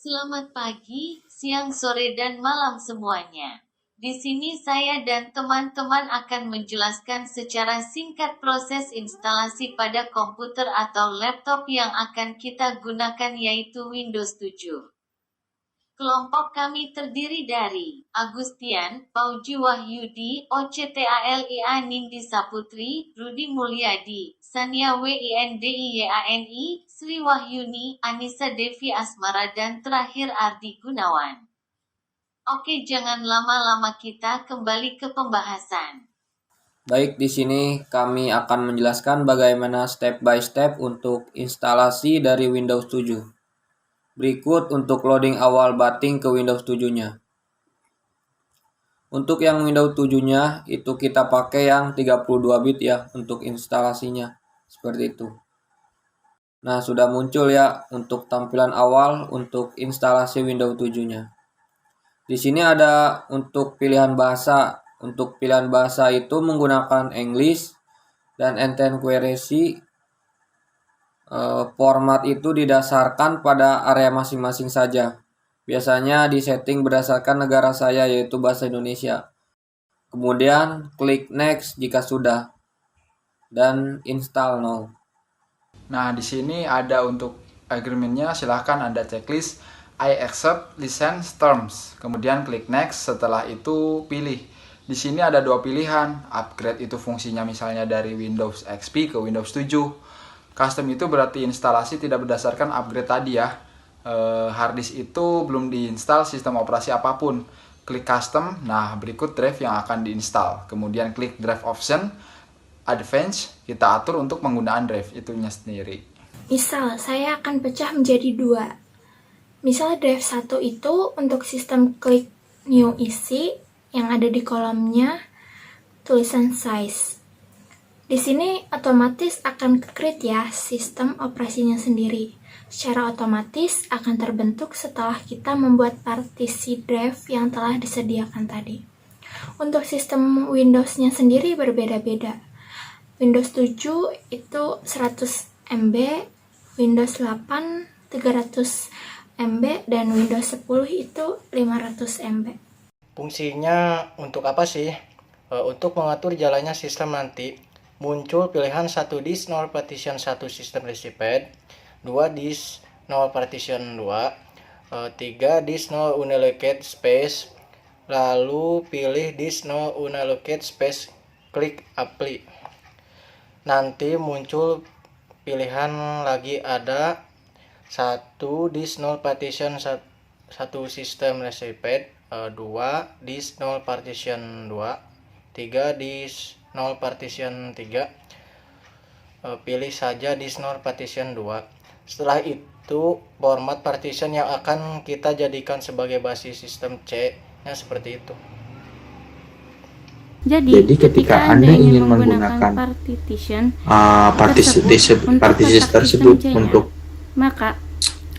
Selamat pagi, siang, sore, dan malam semuanya. Di sini saya dan teman-teman akan menjelaskan secara singkat proses instalasi pada komputer atau laptop yang akan kita gunakan yaitu Windows 7. Kelompok kami terdiri dari Agustian, Pauji Wahyudi, OCTALIA Nindi Saputri, Rudi Mulyadi, Sania WINDIYANI, Sri Wahyuni, Anissa Devi Asmara dan terakhir Ardi Gunawan. Oke, jangan lama-lama, kita kembali ke pembahasan. Baik, di sini kami akan menjelaskan bagaimana step by step untuk instalasi dari Windows 7. Berikut untuk loading awal batting ke Windows 7-nya. Untuk yang Windows 7-nya itu kita pakai yang 32 bit ya untuk instalasinya. Seperti itu. Nah, sudah muncul ya untuk tampilan awal untuk instalasi Windows 7-nya. Di sini ada untuk pilihan bahasa. Untuk pilihan bahasa itu menggunakan English dan Enten Query. Format itu didasarkan pada area masing-masing saja. Biasanya disetting berdasarkan negara saya yaitu bahasa Indonesia. Kemudian klik next jika sudah dan install now. Nah, di sini ada untuk agreementnya, silahkan Anda checklist I accept license terms. Kemudian klik next, setelah itu pilih. Di sini ada dua pilihan, upgrade itu fungsinya misalnya dari Windows XP ke Windows 7. Custom itu berarti instalasi tidak berdasarkan upgrade tadi ya. Harddisk itu belum diinstal sistem operasi apapun. Klik custom, nah berikut drive yang akan diinstal. Kemudian klik drive option, advance, kita atur untuk penggunaan drive itunya sendiri. Misal, saya akan pecah menjadi dua. Misal drive 1 itu untuk sistem klik new isi yang ada di kolomnya tulisan size. Di sini otomatis akan create ya sistem operasinya sendiri. Secara otomatis akan terbentuk setelah kita membuat partisi drive yang telah disediakan tadi. Untuk sistem Windows-nya sendiri berbeda-beda. Windows 7 itu 100 MB, Windows 8 300 MB, dan Windows 10 itu 500 MB. Fungsinya untuk apa sih? Untuk mengatur jalannya sistem nanti, muncul pilihan 1 disk 0 partition 1 sistem recipient, 2 disk 0 partition 2, 3 disk 0 unallocated space, lalu pilih disk 0 unallocated space, klik apply. Nanti muncul pilihan lagi ada 1 disk 0 partition 1 sistem recipient, 2 disk 0 partition 2, 3 disk 0 partition 3. Pilih saja disk 0 partition 2. Setelah itu format partition yang akan kita jadikan sebagai basis sistem C nya seperti itu. Jadi ketika Anda ingin menggunakan partisi tersebut untuk maka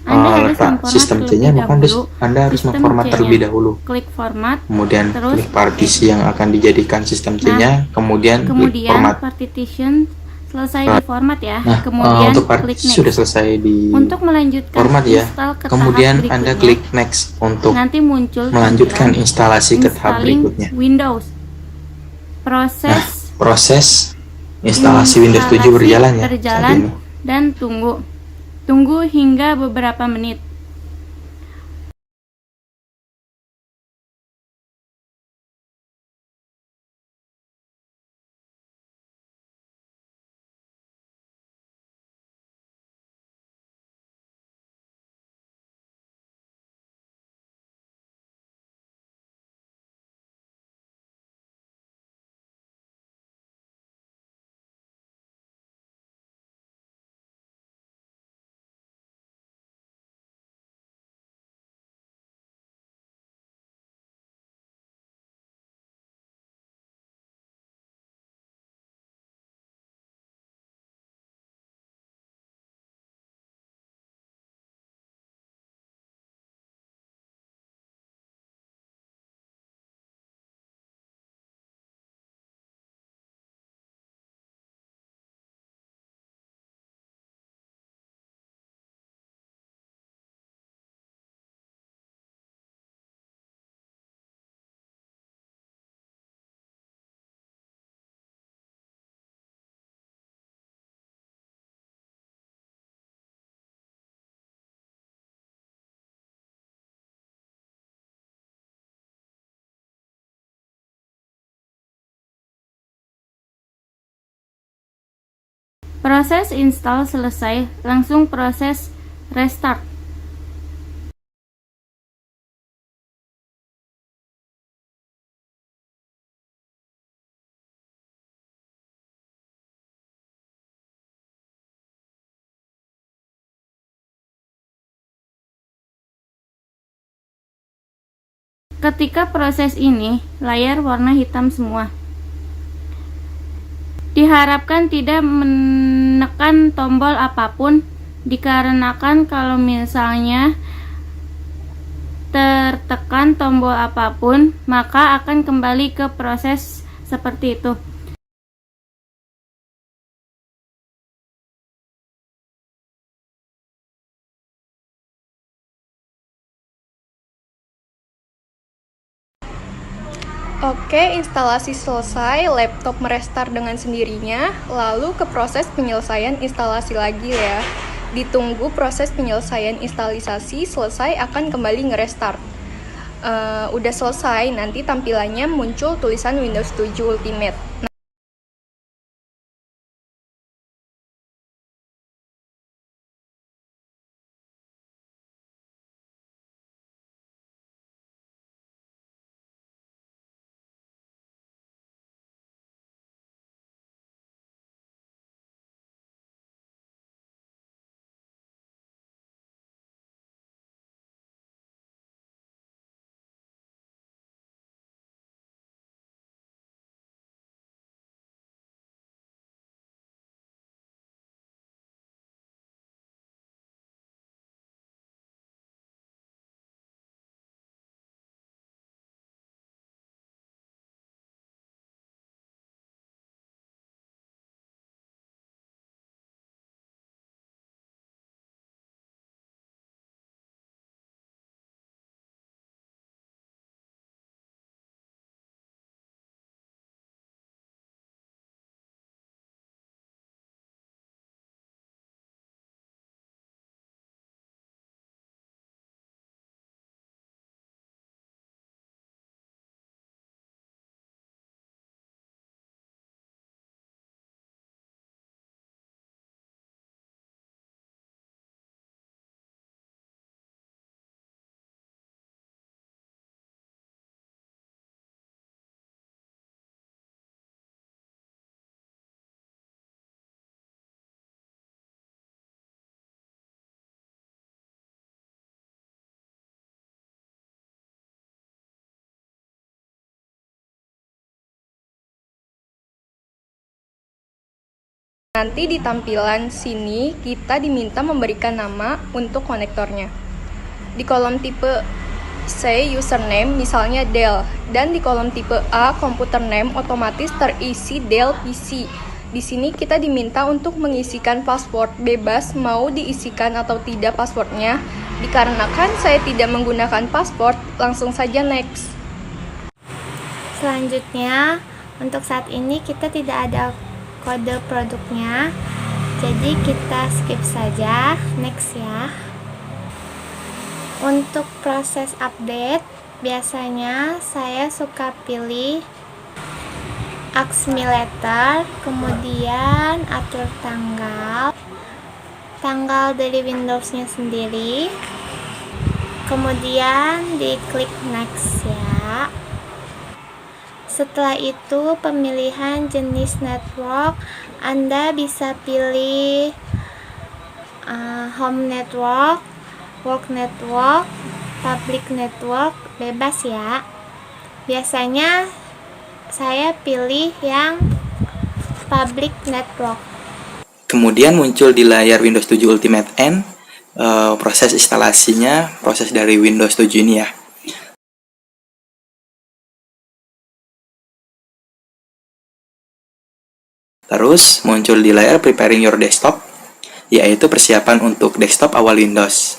letak sistem C-nya, maka Anda harus memformat terlebih dahulu. Klik format, Kemudian terus klik partisi yang akan dijadikan sistem C-nya, kemudian klik format. partition selesai di format ya. Nah, Kemudian untuk klik partisi next. sudah selesai di Untuk melanjutkan format ya. install ke Kemudian tahap Anda berikutnya, klik next untuk nanti muncul melanjutkan tampilan instalasi ke tahap installing berikutnya. Windows. Nah, Proses proses instalasi Windows 7 berjalan ya saat ini. dan tunggu hingga beberapa menit. Proses install selesai, langsung proses restart. Ketika proses ini, layar warna hitam semua. Diharapkan tidak menekan tombol apapun, dikarenakan kalau misalnya tertekan tombol apapun, maka akan kembali ke proses seperti itu. Oke, instalasi selesai, laptop merestart dengan sendirinya, lalu ke proses penyelesaian instalasi lagi ya. Ditunggu proses penyelesaian instalisasi selesai akan kembali ngerestart. Udah selesai, nanti tampilannya muncul tulisan Windows 7 Ultimate. Nanti di tampilan sini kita diminta memberikan nama untuk konektornya. Di kolom tipe C username misalnya Dell, dan di kolom tipe A computer name otomatis terisi Dell PC. Di sini kita diminta untuk mengisikan password, bebas mau diisikan atau tidak passwordnya. Dikarenakan saya tidak menggunakan password, langsung saja next. Selanjutnya, untuk saat ini kita tidak ada kode produknya, jadi kita skip saja, next ya. Untuk proses update, biasanya saya suka pilih Accumulator, kemudian atur tanggal dari Windowsnya sendiri, kemudian diklik next ya. Setelah itu pemilihan jenis network, Anda bisa pilih home network, work network, public network, bebas ya. Biasanya saya pilih yang public network. Kemudian muncul di layar Windows 7 Ultimate N proses instalasinya, proses dari Windows 7 ini ya. Terus muncul di layar Preparing Your Desktop, yaitu persiapan untuk desktop awal Windows.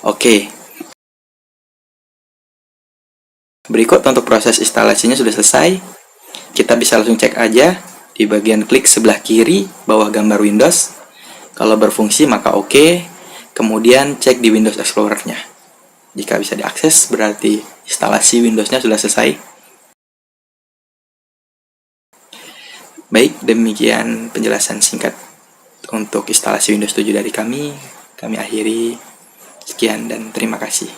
Oke. Berikut untuk proses instalasinya sudah selesai. Kita bisa langsung cek aja di bagian klik sebelah kiri bawah gambar Windows. Kalau berfungsi maka oke. Kemudian cek di Windows Explorer-nya. Jika bisa diakses berarti instalasi Windows-nya sudah selesai. Baik, demikian penjelasan singkat untuk instalasi Windows 7 dari kami akhiri. Sekian dan terima kasih.